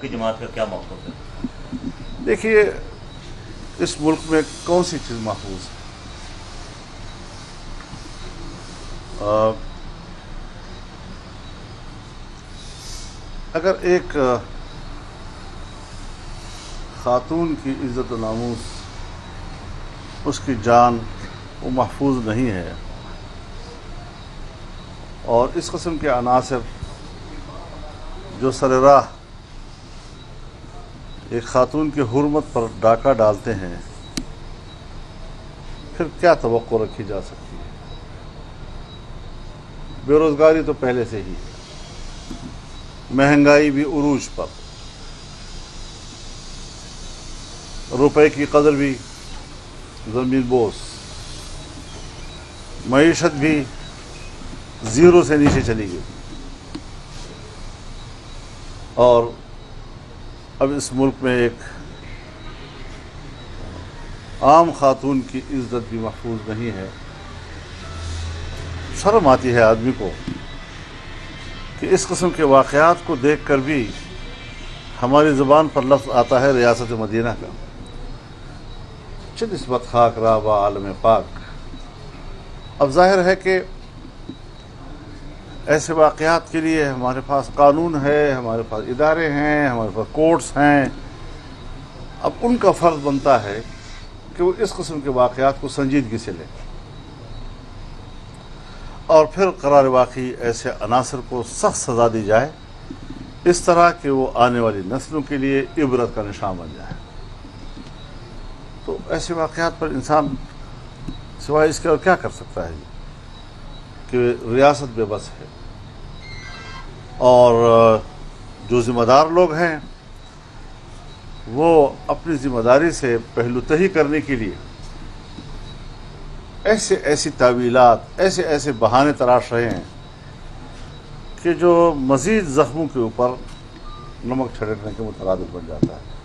کی جماعت کا کیا موقف ہے؟ دیکھیے، اس ملک میں کون سی چیز محفوظ ہے؟ اگر ایک خاتون کی عزت و ناموس، اس کی جان وہ محفوظ نہیں ہے، اور اس قسم کے عناصر جو سر راہ ایک خاتون کی حرمت پر ڈاکہ ڈالتے ہیں، پھر کیا توقع رکھی جا سکتی ہے؟ بے روزگاری تو پہلے سے ہی، مہنگائی بھی عروج پر، روپے کی قدر بھی زمین بوس، معیشت بھی زیرو سے نیچے چلی گئی، اور اب اس ملک میں ایک عام خاتون کی عزت بھی محفوظ نہیں ہے۔ شرم آتی ہے آدمی کو کہ اس قسم کے واقعات کو دیکھ کر بھی ہماری زبان پر لفظ آتا ہے ریاست مدینہ کا، چه نسبت خاک را با عالم پاک۔ اب ظاہر ہے کہ ایسے واقعات کے لیے ہمارے پاس قانون ہے، ہمارے پاس ادارے ہیں، ہمارے پاس کورٹس ہیں۔ اب ان کا فرض بنتا ہے کہ وہ اس قسم کے واقعات کو سنجیدگی سے لیں، اور پھر قرار واقعی ایسے عناصر کو سخت سزا دی جائے، اس طرح کہ وہ آنے والی نسلوں کے لیے عبرت کا نشان بن جائے۔ تو ایسے واقعات پر انسان سوائے اس کے اور کیا کر سکتا ہے کہ ریاست بے بس ہے، اور جو ذمہ دار لوگ ہیں وہ اپنی ذمہ داری سے پہلو تہی کرنے کے لیے ایسی تعویلات، ایسے بہانے تراش رہے ہیں کہ جو مزید زخموں کے اوپر نمک چھڑکنے کے مترادف بن جاتا ہے۔